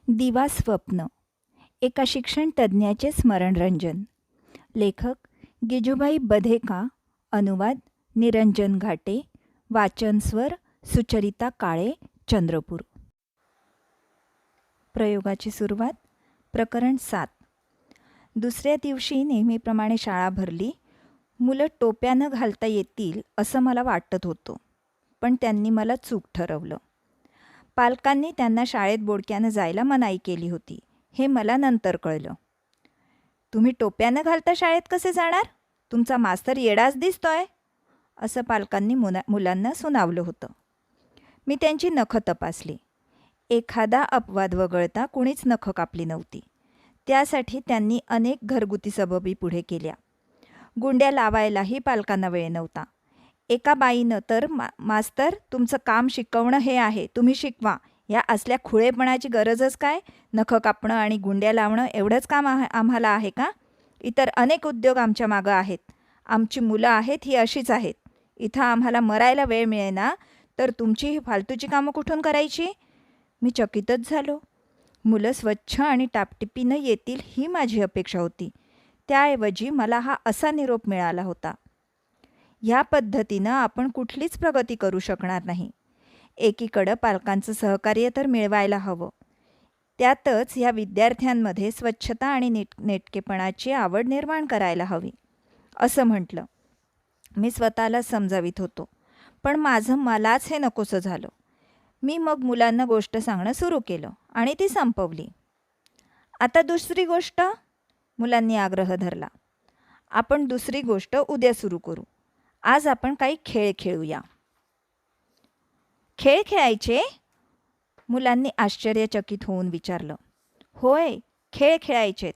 दिवा स्वप्न एका शिक्षण तज्ज्ञाचे स्मरणरंजन. लेखक गिजूबाई बधेका. अनुवाद निरंजन घाटे. वाचन स्वर सुचरिता काळे, चंद्रपूर. प्रयोगाची सुरुवात. प्रकरण 7. दुसऱ्या दिवशी नेहमीप्रमाणे शाळा भरली. मुलं टोप्या न घालता येतील असं मला वाटत होतं, पण त्यांनी मला चूक ठरवलं. पालकांनी त्यांना शाळेत बोडक्यानं जायला मनाई केली होती, हे मला नंतर कळलं. तुम्ही टोप्या न घालता शाळेत कसे जाणार? तुमचा मास्तर येडाच दिसतोय, असं पालकांनी मुलांना सुनावलं होतं. मी त्यांची नखं तपासली. एखादा अपवाद वगळता कुणीच नखं कापली नव्हती. त्यासाठी त्यांनी अनेक घरगुती सबबी पुढे केल्या. गुंड्या लावायलाही पालकांना वेळ नव्हता. एका बाईनं तर मास्तर, तुमचं काम शिकवणं हे आहे, तुम्ही शिकवा. या असल्या खुळेपणाची गरजच काय? नखं कापणं आणि गुंड्या लावणं एवढंच काम आम्हाला आहे का? इतर अनेक उद्योग आमच्या मागं आहेत. आमची मुलं आहेत ही अशीच आहेत. इथं आम्हाला मरायला वेळ मिळेना, तर तुमची ही फालतूची कामं कुठून करायची? मी चकितच झालो. मुलं स्वच्छ आणि टापटिपीनं येतील ही माझी अपेक्षा होती. त्याऐवजी मला हा असा निरोप मिळाला होता. ह्या पद्धतीनं आपण कुठलीच प्रगती करू शकणार नाही. एकीकडं पालकांचं सहकार्य तर मिळवायला हवं, त्यातच ह्या विद्यार्थ्यांमध्ये स्वच्छता आणि नेटकेपणाची आवड निर्माण करायला हवी, असं म्हटलं. मी स्वतःला समजावीत होतो, पण माझं मलाच हे नकोसं झालं. मी मग मुलांना गोष्ट सांगणं सुरू केलं आणि ती संपवली. आता दुसरी गोष्ट, मुलांनी आग्रह धरला. आपण दुसरी गोष्ट उद्या सुरू करू. आज आपण काही खेळ खेळूया. खेळ खेळायचे? मुलांनी आश्चर्यचकित होऊन विचारलं. होय, खेळ खेळायचेत.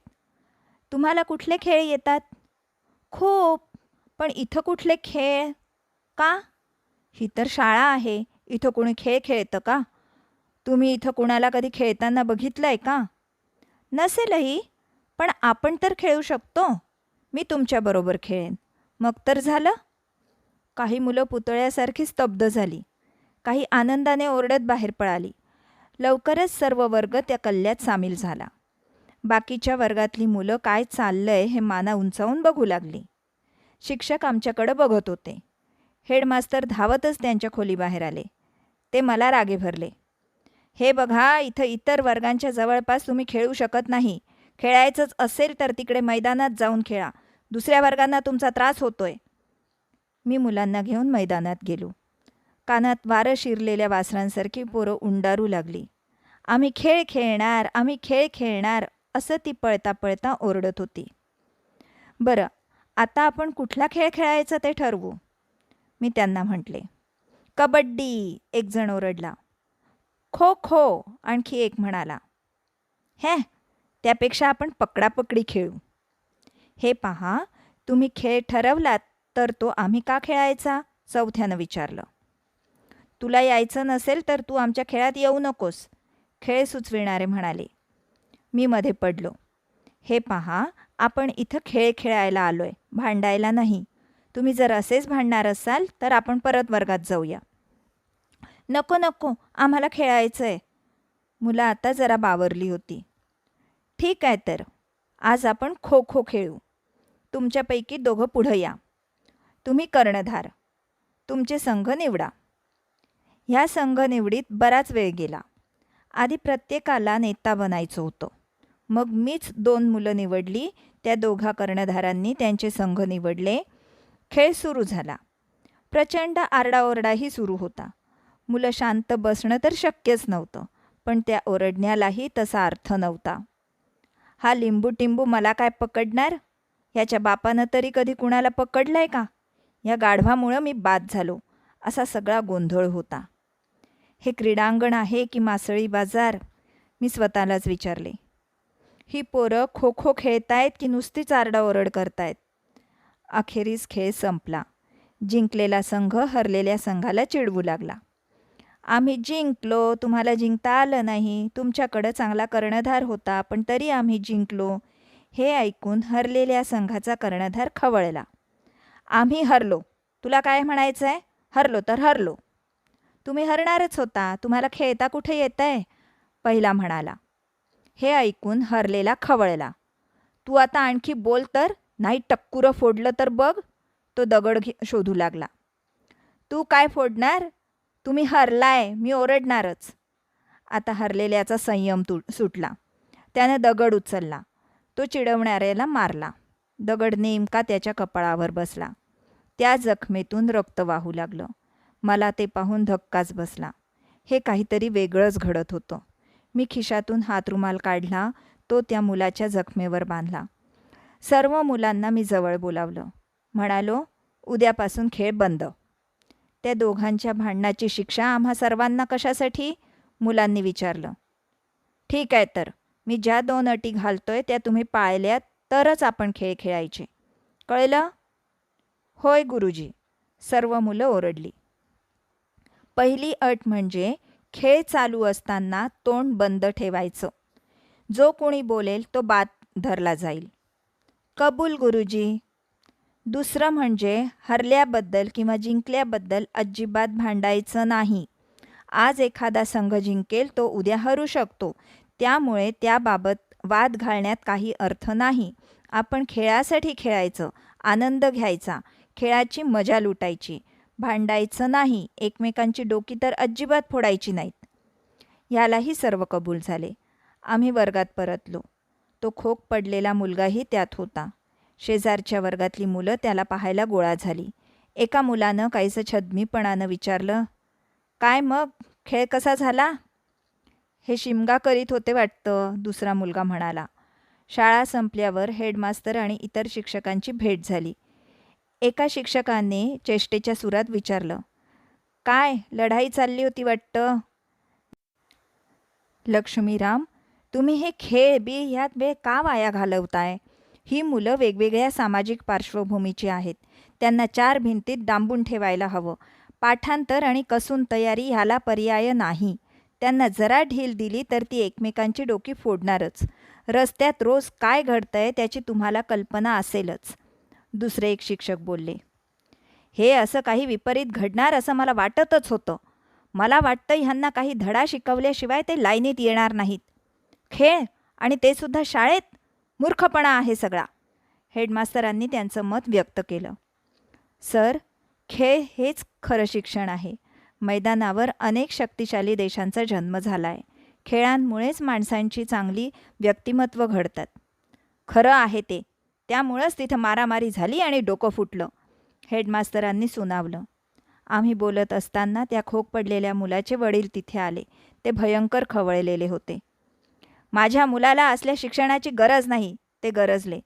तुम्हाला कुठले खेळ येतात? खूप, पण इथं कुठले खेळ? का? ही तर शाळा आहे, इथं कोणी खेळ खेळतं का? तुम्ही इथं कुणाला कधी खेळताना बघितलंय का? नसेलही, पण आपण तर खेळू शकतो. मी तुमच्याबरोबर खेळेन. मग तर झालं. काही मुलं पुतळ्यासारखी स्तब्ध झाली. काही आनंदाने ओरडत बाहेर पळाली. लवकरच सर्व वर्ग त्या कल्ल्यात सामील झाला. बाकीच्या वर्गातली मुलं काय चाललंय हे माना उंचावून बघू लागली. शिक्षक आमच्याकडं बघत होते. हेडमास्तर धावतच त्यांच्या खोलीबाहेर आले. ते मला रागे भरले. हे बघा, इथं इतर वर्गांच्या जवळपास तुम्ही खेळू शकत नाही. खेळायचंच असेल तर तिकडे मैदानात जाऊन खेळा. दुसऱ्या वर्गांना तुमचा त्रास होतोय. मी मुलांना घेऊन मैदानात गेलो. कानात वारं शिरलेल्या वासरांसारखी पोरं उंडारू लागली. आम्ही खेळ खेळणार, आम्ही खेळ खेळणार, असं ती पळता पळता ओरडत होती. बरं, आता आपण कुठला खेळ खेळायचा ते ठरवू, मी त्यांना म्हटले. कबड्डी, एक जण ओरडला. खो खो, आणखी एक म्हणाला. त्यापेक्षा आपण पकडापकडी खेळू. हे पहा, तुम्ही खेळ ठरवलात तर तो आम्ही का खेळायचा? चौथ्यानं विचारलं. तुला यायचं नसेल तर तू आमच्या खेळात येऊ नकोस, खेळ सुचविणारे म्हणाले. मी मध्ये पडलो. हे पहा, आपण इथं खेळ खेळायला आलोय, भांडायला नाही. तुम्ही जर असेच भांडणार असाल तर आपण परत वर्गात जाऊया. नको नको, आम्हाला खेळायचंय. मुलं आता जरा बावरली होती. ठीक आहे, तर आज आपण खो खो खेळू. तुमच्यापैकी दोघं पुढं या. तुम्ही कर्णधार. तुमचे संघ निवडा. ह्या संघ निवडीत बराच वेळ गेला. आधी प्रत्येकाला नेता बनायचं होतं. मग मीच 2 मुलं निवडली. त्या दोघा कर्णधारांनी त्यांचे संघ निवडले. खेळ सुरू झाला. प्रचंड आरडाओरडाही सुरू होता. मुलं शांत बसणं तर शक्यच नव्हतं, पण त्या ओरडण्यालाही तसा अर्थ नव्हता. हा लिंबू टिंबू मला काय पकडणार? ह्याच्या बापानं तरी कधी कुणाला पकडलंय का? या गाढवामुळं मी बाद झालो, असा सगळा गोंधळ होता. हे क्रीडांगण आहे की मासळी बाजार, मी स्वतःलाच विचारले. ही पोरं खो खो खेळतायत की नुसतीच आरडाओरड करतायत? अखेरीस खेळ संपला. जिंकलेला संघ हरलेल्या संघाला चिडवू लागला. आम्ही जिंकलो, तुम्हाला जिंकता आलं नाही. तुमच्याकडं चांगला कर्णधार होता, पण तरी आम्ही जिंकलो. हे ऐकून हरलेल्या संघाचा कर्णधार खवळला. आम्ही हरलो, तुला काय म्हणायचंय? हरलो तर हरलो. तुम्ही हरणारच होता, तुम्हाला खेळता कुठे येतंय? पहिला म्हणाला. हे ऐकून हरलेला खवळला. तू आता आणखी बोल तर, नाही टक्कुरं फोडलं तर बघ. तो दगड शोधू लागला. तू काय फोडणार? तुम्ही हरलाय, मी ओरडणारच. आता हरलेल्याचा संयम सुटला. त्यानं दगड उचलला. तो चिडवणाऱ्याला मारला. दगड नेमका त्याच्या कपाळावर बसला. त्या जखमेतून रक्त वाहू लागलं. मला ते पाहून धक्काच बसला. हे काहीतरी वेगळंच घडत होतं. मी खिशातून हातरुमाल काढला. तो त्या मुलाच्या जखमेवर बांधला. सर्व मुलांना मी जवळ बोलावलं. म्हणालो, उद्यापासून खेळ बंद. त्या दोघांच्या भांडणाची शिक्षा आम्हा सर्वांना कशासाठी? मुलांनी विचारलं. ठीक आहे, तर मी ज्या 2 अटी घालतोय त्या तुम्ही पाळल्या तरच आपण खेळ खेळायचे. कळलं? होय गुरुजी, सर्व मुलं ओरडली. पहिली अट म्हणजे खेळ चालू असताना तोंड बंद ठेवायचं. जो कोणी बोलेल तो बाद धरला जाईल. कबूल गुरुजी. दुसरं म्हणजे हरल्याबद्दल किंवा जिंकल्याबद्दल अजिबात भांडायचं नाही. आज एखादा संघ जिंकेल तो उद्या हरू शकतो. त्यामुळे त्याबाबत वाद घालण्यात काही अर्थ नाही. आपण खेळासाठी खेळायचं, आनंद घ्यायचा, खेळाची मजा लुटायची. भांडायचं नाही. एकमेकांची डोकी तर अजिबात फोडायची नाहीत. यालाही सर्व कबूल झाले. आम्ही वर्गात परतलो. तो खोक पडलेला मुलगाही त्यात होता. शेजारच्या वर्गातली मुलं त्याला पाहायला गोळा झाली. एका मुलानं काहीसं छद्मीपणानं विचारलं, काय मग, खेळ कसा झाला? हे शिमगा करीत होते वाटतं, दुसरा मुलगा म्हणाला. शाळा संपल्यावर हेडमास्तर आणि इतर शिक्षकांची भेट झाली. एका शिक्षकाने चेष्टेच्या सुरात विचारलं, काय लढाई चालली होती वाटतं? लक्ष्मीराम, तुम्ही हे खेळ बी ह्यात वेळ का वाया घालवताय? ही मुलं वेगवेगळ्या सामाजिक पार्श्वभूमीची आहेत. त्यांना 4 भिंतीत डांबून ठेवायला हवं. पाठांतर आणि कसून तयारी ह्याला पर्याय नाही. त्यांना जरा ढील दिली तर ती एकमेकांची डोकी फोडणारच. रस्त्यात रोज काय घडतंय त्याची तुम्हाला कल्पना असेलच. दुसरे एक शिक्षक बोलले. हे असं काही विपरीत घडणार असं मला वाटतच होतं. मला वाटतं ह्यांना काही धडा शिकवल्याशिवाय ते लाईनीत येणार नाहीत. खेळ आणि ते सुद्धा शाळेत? मूर्खपणा आहे सगळा. हेडमास्तरांनी त्यांचं मत व्यक्त केलं. सर, खेळ हेच खरं शिक्षण आहे. मैदानावर अनेक शक्तिशाली देशांचा जन्म झाला आहे. खेळांमुळेच माणसांची चांगली व्यक्तिमत्व घडतात. खरं आहे ते. त्यामुळंच तिथं मारामारी झाली आणि डोकं फुटलं, हेडमास्तरांनी सुनावलं. आम्ही बोलत असताना त्या खोक पडलेल्या मुलाचे वडील तिथे आले. ते भयंकर खवळलेले होते. माझ्या मुलाला असल्या शिक्षणाची गरज नाही, ते गरजले.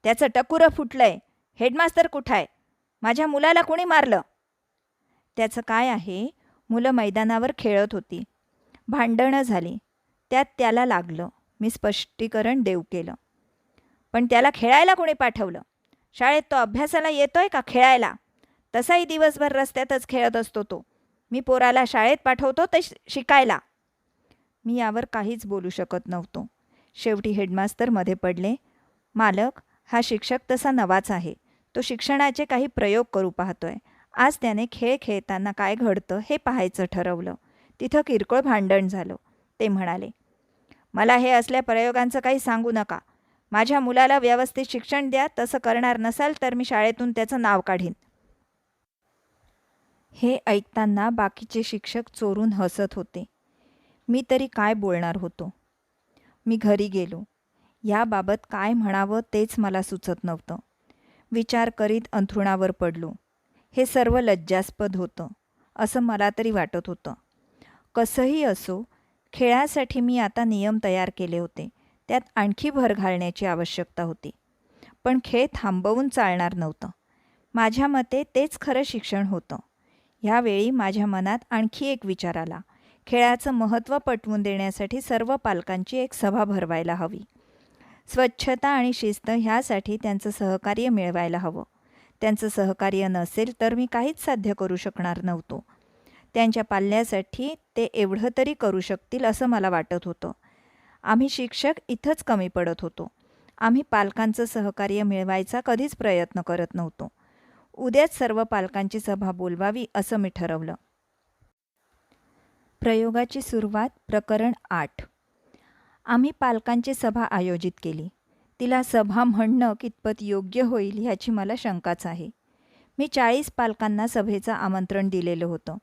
त्याचं टकुरं फुटलंय. हेडमास्तर कुठाय? माझ्या मुलाला कोणी मारलं? त्याचं काय आहे, मुलं मैदानावर खेळत होती. भांडणं झाली. त्यात त्याला लागलं. मी स्पष्टीकरण देऊ केलं. पण त्याला खेळायला कोणी पाठवलं? शाळेत तो अभ्यासाला येतोय का खेळायला? तसाही दिवसभर रस्त्यातच खेळत असतो तो. मी पोराला शाळेत पाठवतो ते शिकायला. मी यावर काहीच बोलू शकत नव्हतो. शेवटी हेडमास्तर मध्ये पडले. मालक, हा शिक्षक तसा नवाच आहे. तो शिक्षणाचे काही प्रयोग करू पाहतोय. आज त्याने खेळ खेळताना काय घडतं हे पाहायचं ठरवलं. तिथं किरकोळ भांडण झालं. ते म्हणाले, मला हे असल्या प्रयोगांचं काही सांगू नका. माझ्या मुलाला व्यवस्थित शिक्षण द्या. तसं करणार नसाल तर मी शाळेतून त्याचं नाव काढीन. हे ऐकताना बाकीचे शिक्षक चोरून हसत होते. मी तरी काय बोलणार होतो. मी घरी गेलो. याबाबत काय म्हणावं तेच मला सुचत नव्हतं. विचार करीत अंथरुणावर पडलो. हे सर्व लज्जास्पद होतं असं मला तरी वाटत होतं. कसंही असो, खेळासाठी मी आता नियम तयार केले होते. त्यात आणखी भर घालण्याची आवश्यकता होती. पण खेळ थांबवून चालणार नव्हतं. माझ्या मते तेच खरं शिक्षण होतं. ह्यावेळी माझ्या मनात आणखी एक विचार आला. खेळाचं महत्त्व पटवून देण्यासाठी सर्व पालकांची एक सभा भरवायला हवी. स्वच्छता आणि शिस्त ह्यासाठी त्यांचं सहकार्य मिळवायला हवं. त्यांचं सहकार्य नसेल तर मी काहीच साध्य करू शकणार नव्हतो. त्यांच्या पाल्यासाठी ते एवढं तरी करू शकतील असं मला वाटत होतं. आम्ही शिक्षक इथंच कमी पडत होतो. आम्ही पालकांचं सहकार्य मिळवायचा कधीच प्रयत्न करत नव्हतो. उद्याच सर्व पालकांची सभा बोलवावी असं मी ठरवलं. प्रयोगाची सुरुवात. प्रकरण 8. आम्ही पालकांची सभा आयोजित केली. तिला सभा म्हणणं कितपत योग्य होईल ह्याची मला शंकाच आहे. मी 40 पालकांना सभेचं आमंत्रण दिलेलं होतं.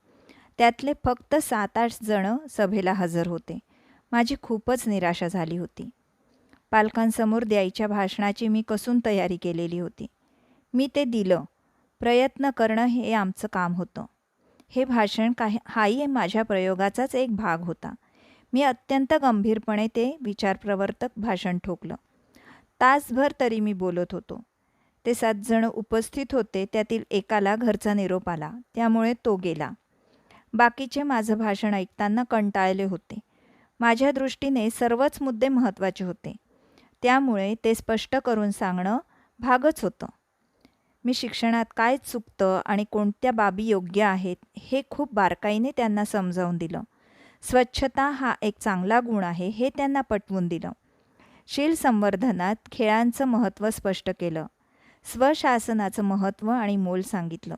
त्यातले फक्त 7-8 जण सभेला हजर होते. माझी खूपच निराशा झाली होती. पालकांसमोर द्यायच्या भाषणाची मी कसून तयारी केलेली होती. मी ते दिलं. प्रयत्न करणं हे आमचं काम होतं. हे भाषण हाही माझ्या प्रयोगाचाच एक भाग होता. मी अत्यंत गंभीरपणे ते विचारप्रवर्तक भाषण ठोकलं. तासभर तरी मी बोलत होतो. ते 7 जण उपस्थित होते. त्यातील एकाला घरचा निरोप आला, त्यामुळे तो गेला. बाकीचे माझं भाषण ऐकताना कंटाळले होते. माझ्या दृष्टीने सर्वच मुद्दे महत्त्वाचे होते. त्यामुळे ते स्पष्ट करून सांगणं भागच होतं. मी शिक्षणात काय चुकतं आणि कोणत्या बाबी योग्य आहेत हे खूप बारकाईने त्यांना समजावून दिलं. स्वच्छता हा एक चांगला गुण आहे हे त्यांना पटवून दिलं. शील संवर्धनात खेळांचं महत्त्व स्पष्ट केलं. स्वशासनाचं महत्त्व आणि मोल सांगितलं.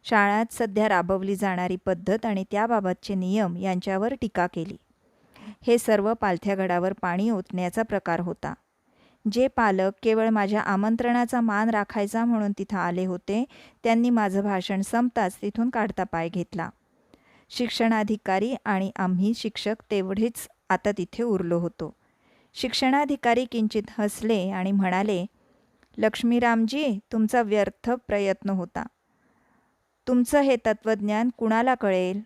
शाळात सध्या राबवली जाणारी पद्धत आणि त्याबाबतचे नियम यांच्यावर टीका केली. हे सर्व पालथ्या गडावर पाणी ओतण्याचा प्रकार होता. जे पालक केवळ माझ्या आमंत्रणाचा मान राखायचा म्हणून तिथं आले होते, त्यांनी माझं भाषण संपताच तिथून काढता पाय घेतला. शिक्षणाधिकारी आणि आम्ही शिक्षक तेवढेच आता तिथे उरलो होतो. शिक्षणाधिकारी किंचित हसले आणि म्हणाले, लक्ष्मीरामजी, तुमचा व्यर्थ प्रयत्न होता. तुमचं हे तत्त्वज्ञान कुणाला कळेल?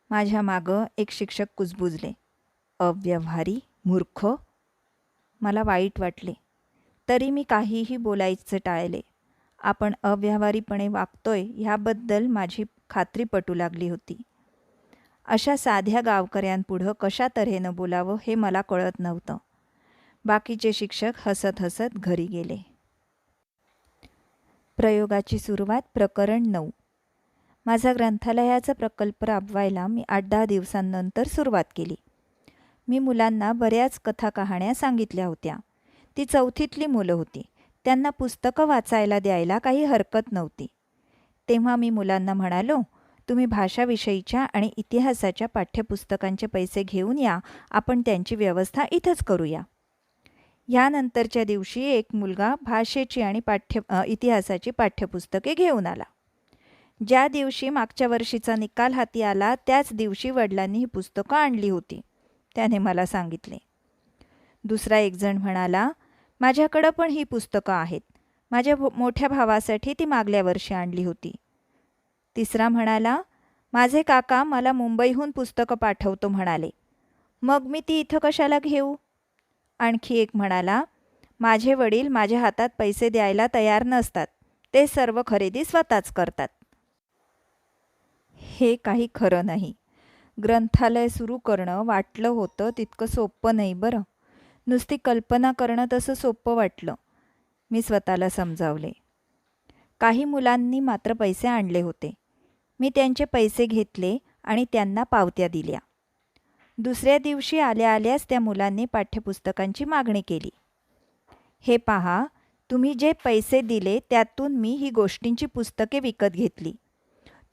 माझ्या मागं एक शिक्षक कुजबुजले. अव्यवहारी, मूर्ख. मला वाईट वाटले. तरी मी काहीही बोलायचे टाळले. आपण अव्यवहारीपणे वागतोय ह्याबद्दल माझी खात्री पटू लागली होती. अशा साध्या गावकऱ्यांपुढं कशा तऱ्हेनं बोलावं हे मला कळत नव्हतं. बाकीचे शिक्षक हसत हसत घरी गेले. प्रयोगाची सुरुवात. प्रकरण 9. माझा ग्रंथालयाचा प्रकल्प राबवायला मी 8-10 दिवसांनंतर सुरुवात केली. मी मुलांना बऱ्याच कथा-कहाण्या सांगितल्या होत्या. ती 4थीतली मुलं होती. त्यांना पुस्तकं वाचायला द्यायला काही हरकत नव्हती. तेव्हा मी मुलांना म्हणालो, तुम्ही भाषाविषयीच्या आणि इतिहासाच्या पाठ्यपुस्तकांचे पैसे घेऊन या, आपण त्यांची व्यवस्था इथंच करूया. यानंतरच्या दिवशी एक मुलगा भाषेची आणि इतिहासाची पाठ्यपुस्तके घेऊन आला. ज्या दिवशी मागच्या वर्षीचा निकाल हाती आला त्याच दिवशी वडिलांनी ही पुस्तकं आणली होती, त्याने मला सांगितले. दुसरा एक जण म्हणाला, माझ्याकडं पण ही पुस्तकं आहेत. माझ्या मोठ्या भावासाठी ती मागल्या वर्षी आणली होती. तिसरा म्हणाला, माझे काका मला मुंबईहून पुस्तकं पाठवतो म्हणाले. मग मी ती इथं कशाला घेऊ? आणखी एक म्हणाला, माझे वडील माझ्या हातात पैसे द्यायला तयार नसतात. ते सर्व खरेदी स्वतःच करतात. हे काही खरं नाही. ग्रंथालय सुरू करणं वाटलं होतं तितकं सोपं नाही बरं. नुसती कल्पना करणं तसं सोपं वाटलं. मी स्वतःला समजावले. काही मुलांनी मात्र पैसे आणले होते. मी त्यांचे पैसे घेतले आणि त्यांना पावत्या दिल्या. दुसऱ्या दिवशी आल्या आल्याच त्या मुलांनी पाठ्यपुस्तकांची मागणी केली. हे पहा, तुम्ही जे पैसे दिले त्यातून मी ही गोष्टींची पुस्तके विकत घेतली.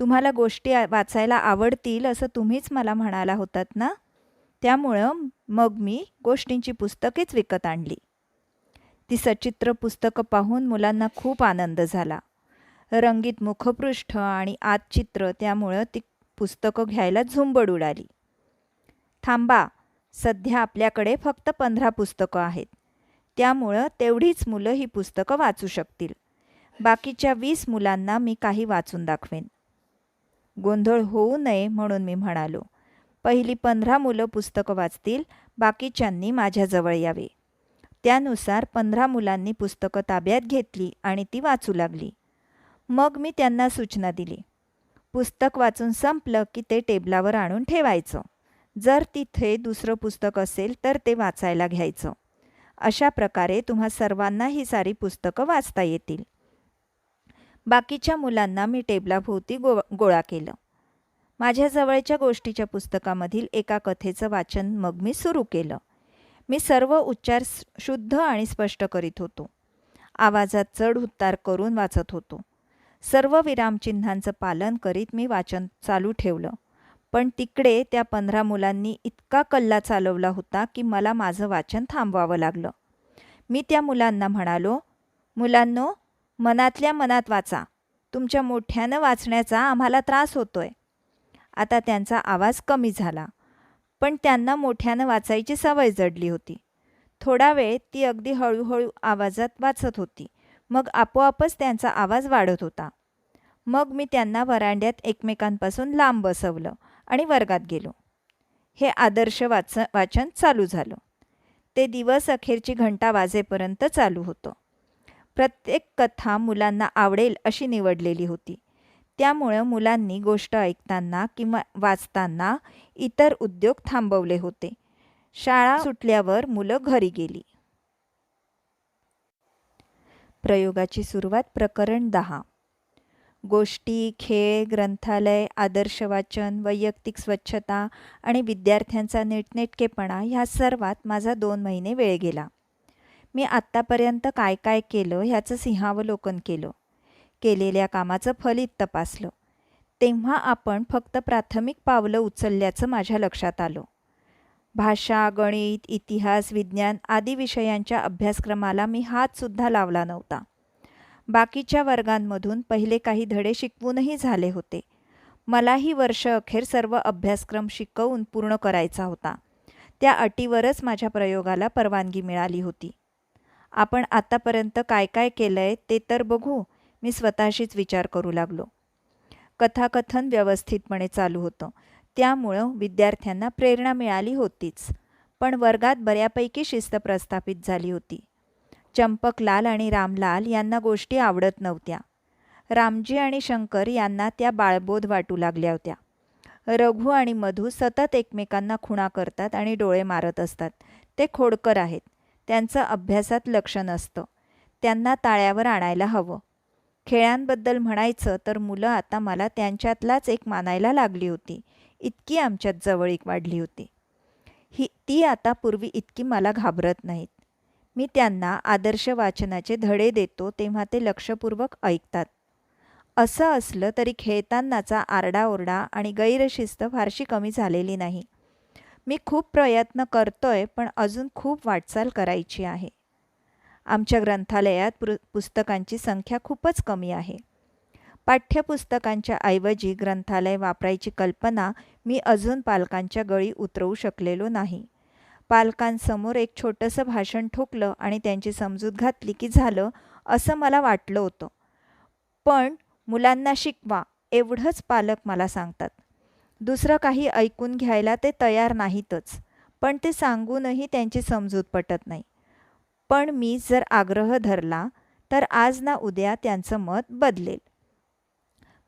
तुम्हाला गोष्टी वाचायला आवडतील असं तुम्हीच मला म्हणाला होतात ना, त्यामुळं मग मी गोष्टींची पुस्तकेच विकत आणली. ती सचित्र पुस्तकं पाहून मुलांना खूप आनंद झाला. रंगीत मुखपृष्ठ आणि आत चित्र, त्यामुळं ती पुस्तकं घ्यायला झुंबड उडाली. थांबा, सध्या आपल्याकडे फक्त 15 पुस्तकं आहेत. त्यामुळं तेवढीच मुलं ही पुस्तकं वाचू शकतील. बाकीच्या 20 मुलांना मी काही वाचून दाखवेन. गोंधळ होऊ नये म्हणून मी म्हणालो, पहिली 15 मुलं पुस्तकं वाचतील, बाकीच्यांनी माझ्याजवळ यावे. त्यानुसार 15 मुलांनी पुस्तकं ताब्यात घेतली आणि ती वाचू लागली. मग मी त्यांना सूचना दिली. पुस्तक वाचून संपलं की ते टेबलावर आणून ठेवायचं. जर तिथे दुसरं पुस्तक असेल तर ते वाचायला घ्यायचं. अशा प्रकारे तुम्हा सर्वांना ही सारी पुस्तकं वाचता येतील. बाकीच्या मुलांना मी टेबलाभोवती गोळा केलं. माझ्या जवळच्या गोष्टीच्या पुस्तकामधील एका कथेचं वाचन मग मी सुरू केलं. मी सर्व उच्चार शुद्ध आणि स्पष्ट करीत होतो. आवाजात चढ उतार करून वाचत होतो. सर्व विरामचिन्हांचं पालन करीत मी वाचन चालू ठेवलं. पण तिकडे त्या 15 मुलांनी इतका कल्ला चालवला होता की मला माझं वाचन थांबवावं लागलं. मी त्या मुलांना म्हणालो, मुलांनो, मनातल्या मनात वाचा. तुमच्या मोठ्यानं वाचण्याचा आम्हाला त्रास होतोय. आता त्यांचा आवाज कमी झाला, पण त्यांना मोठ्यानं वाचायची सवय जडली होती. थोडा वेळ ती अगदी हळूहळू आवाजात वाचत होती. मग आपोआपच त्यांचा आवाज वाढत होता. मग मी त्यांना वरांड्यात एकमेकांपासून लांब बसवलं आणि वर्गात गेलो. हे आदर्श वाचन चालू झालं. ते दिवस अखेरची घंटा वाजेपर्यंत चालू होतं. प्रत्येक कथा मुलांना आवडेल अशी निवडलेली होती. त्यामुळं मुलांनी गोष्ट ऐकताना किंवा वाचताना इतर उद्योग थांबवले होते. शाळा सुटल्यावर मुलं घरी गेली. प्रयोगाची सुरुवात. प्रकरण 10. गोष्टी, खेळ, ग्रंथालय, आदर्श वाचन, वैयक्तिक स्वच्छता आणि विद्यार्थ्यांचा नीटनेटकेपणा ह्या सर्वात माझा 2 महिने वेळ गेला. मी आत्तापर्यंत काय काय केलं ह्याचं सिंहावलोकन केलं. केलेल्या कामाचं फलित तपासलं. तेव्हा आपण फक्त प्राथमिक पावलं उचलल्याचं माझ्या लक्षात आलं. भाषा, गणित, इतिहास, विज्ञान आदी विषयांच्या अभ्यासक्रमाला मी हातसुद्धा लावला नव्हता. बाकीच्या वर्गांमधून पहिले काही धडे शिकवूनही झाले होते. मलाही वर्ष अखेर सर्व अभ्यासक्रम शिकवून पूर्ण करायचा होता. त्या अटीवरच माझ्या प्रयोगाला परवानगी मिळाली होती. आपण आतापर्यंत काय काय केलंय ते तर बघू, मी स्वतःशीच विचार करू लागलो. कथाकथन व्यवस्थितपणे चालू होतं. त्यामुळं विद्यार्थ्यांना प्रेरणा मिळाली होतीच. पण वर्गात बऱ्यापैकी शिस्त प्रस्थापित झाली होती. चंपकलाल आणि रामलाल यांना गोष्टी आवडत नव्हत्या. रामजी आणि शंकर यांना त्या बाळबोध वाटू लागल्या होत्या. रघु आणि मधू सतत एकमेकांना खुणा करतात आणि डोळे मारत असतात. ते खोडकर आहेत. त्यांचं अभ्यासात लक्ष नसतं. त्यांना ताळ्यावर आणायला हवं. खेळांबद्दल म्हणायचं तर मुलं आता मला त्यांच्यातलाच एक मानायला लागली होती. इतकी आमच्यात जवळीक वाढली होती. ती आता पूर्वी इतकी मला घाबरत नाहीत. मी त्यांना आदर्श वाचनाचे धडे देतो तेव्हा ते लक्षपूर्वक ऐकतात. असं असलं तरी खेळतानाचा आरडाओरडा आणि गैरशिस्त फारशी कमी झालेली नाही. मी खूप प्रयत्न करतोय, पण अजून खूप वाटचाल करायची आहे. आमच्या ग्रंथालयात पुस्तकांची संख्या खूपच कमी आहे. पाठ्यपुस्तकांच्या ऐवजी ग्रंथालय वापरायची कल्पना मी अजून पालकांच्या गळी उतरवू शकलेलो नाही. पालकांसमोर एक छोटंसं भाषण ठोकलं आणि त्यांची समजूत घातली की झालं असं मला वाटलं होतं. पण मुलांना शिकवा एवढंच पालक मला सांगतात. दुसरं काही ऐकून घ्यायला ते तयार नाहीतच. पण ते सांगूनही त्यांची समजूत पटत नाही. पण मी जर आग्रह धरला तर आज ना उद्या त्यांचं मत बदलेल.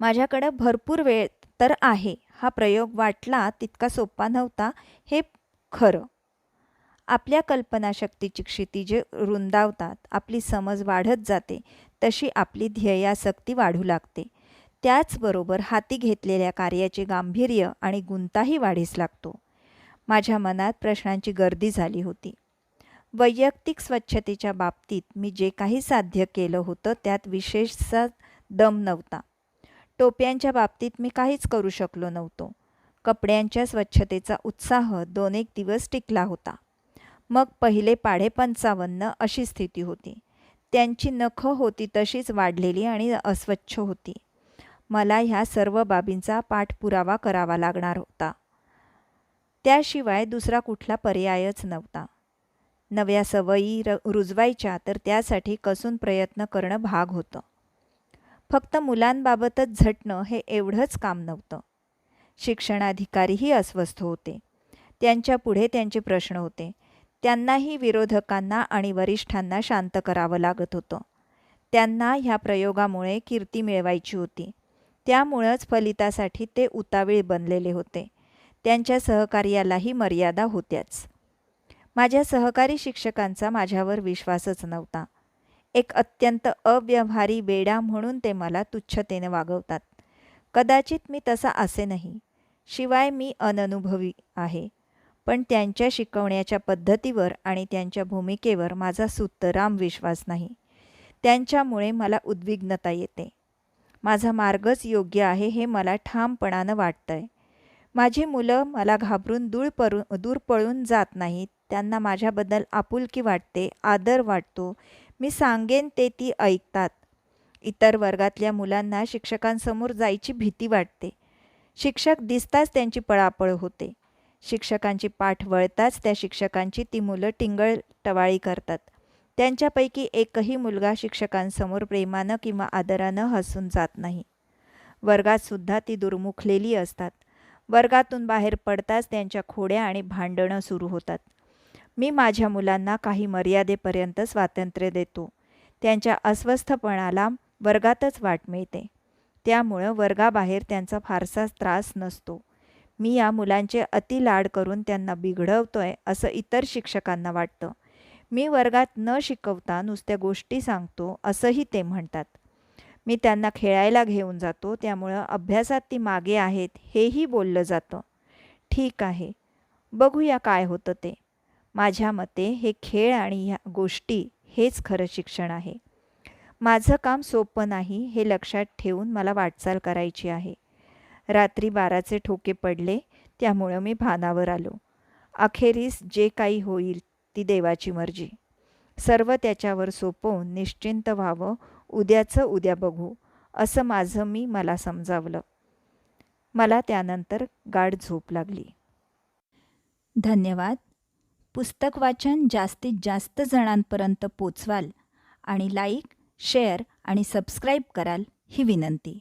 माझ्याकडं भरपूर वेळ तर आहे. हा प्रयोग वाटला तितका सोपा नव्हता हे खरं. आपल्या कल्पनाशक्तीची क्षितिजे रुंदावतात. आपली समज वाढत जाते. तशी आपली ध्येयासक्ती वाढू लागते. त्याचबरोबर हाती घेतलेल्या कार्याचे गांभीर्य आणि गुंताही वाढीस लागतो. माझ्या मनात प्रश्नांची गर्दी झाली होती. वैयक्तिक स्वच्छतेच्या बाबतीत मी जे काही साध्य केलं होतं त्यात विशेषचा दम नव्हता. टोप्यांच्या बाबतीत मी काहीच करू शकलो नव्हतो. कपड्यांच्या स्वच्छतेचा उत्साह 2-1 दिवस टिकला होता. मग पहिले पाढे 55 अशी स्थिती होती. त्यांची नखं होती तशीच वाढलेली आणि अस्वच्छ होती. मला ह्या सर्व बाबींचा पाठपुरावा करावा लागणार होता. त्याशिवाय दुसरा कुठला पर्यायच नव्हता. नव्या सवयी रुजवायच्या तर त्यासाठी कसून प्रयत्न करणं भाग होतं. फक्त मुलांबाबतच झटणं हे एवढंच काम नव्हतं. शिक्षणाधिकारीही अस्वस्थ होते. त्यांच्यापुढे त्यांचे प्रश्न होते. त्यांनाही विरोधकांना आणि वरिष्ठांना शांत करावं लागत होतं. त्यांना ह्या प्रयोगामुळे कीर्ती मिळवायची होती. त्यामुळंच फलितासाठी ते उतावीळ बनलेले होते. त्यांच्या सहकार्यालाही मर्यादा होत्याच. माझ्या सहकारी शिक्षकांचा माझ्यावर विश्वासच नव्हता. एक अत्यंत अव्यवहारी वेडा म्हणून ते मला तुच्छतेने वागवतात. कदाचित मी तसा असे नाही. शिवाय मी अननुभवी आहे. पण त्यांच्या शिकवण्याच्या पद्धतीवर आणि त्यांच्या भूमिकेवर माझा सुतराम विश्वास नाही. त्यांच्यामुळे मला उद्विग्नता येते. माझा मार्गच योग्य आहे हे मला ठामपणानं वाटतंय. माझी मुलं मला घाबरून दूर पळून जात नाहीत. त्यांना माझ्याबद्दल आपुलकी वाटते, आदर वाटतो. मी सांगेन ते ती ऐकतात. इतर वर्गातल्या मुलांना शिक्षकांसमोर जायची भीती वाटते. शिक्षक दिसताच त्यांची पळापळ होते. शिक्षकांची पाठ वळताच त्या शिक्षकांची ती मुलं टिंगल-टवाळी करतात. त्यांच्यापैकी एकही मुलगा शिक्षकांसमोर प्रेमानं किंवा आदरानं हसून जात नाही. वर्गात सुद्धा ती दुर्मुखलेली असतात. वर्गातून बाहेर पडताच त्यांच्या खोड्या आणि भांडणं सुरू होतात. मी माझ्या मुलांना काही मर्यादेपर्यंत स्वातंत्र्य देतो. त्यांच्या अस्वस्थपणाला वर्गातच वाट मिळते. त्यामुळं वर्गाबाहेर त्यांचा फारसा त्रास नसतो. मी या मुलांचे अति लाड करून त्यांना बिघडवतोय असं इतर शिक्षकांना वाटतं. मी वर्गात न शिकवता नुसत्या गोष्टी सांगतो असंही ते म्हणतात. मी त्यांना खेळायला घेऊन जातो, त्यामुळं अभ्यासात ती मागे आहेत हेही बोललं जातं. ठीक आहे, बघूया काय होतं ते. माझ्या मते हे खेळ आणि ह्या गोष्टी हेच खरं शिक्षण आहे. माझं काम सोपं नाही हे लक्षात ठेवून मला वाटचाल करायची आहे. रात्री 12चे ठोके पडले, त्यामुळं मी भानावर आलो. अखेरीस जे काही होईल ती देवाची मर्जी. सर्व त्याच्यावर सोपवून निश्चिंत व्हावं, उद्याचं उद्या बघू, असं माझं मी मला समजावलं. मला त्यानंतर गाढ झोप लागली. धन्यवाद. पुस्तक वाचन जास्तीत जास्त जणांपर्यंत पोचवाल आणि लाईक, शेअर आणि सबस्क्राईब कराल ही विनंती.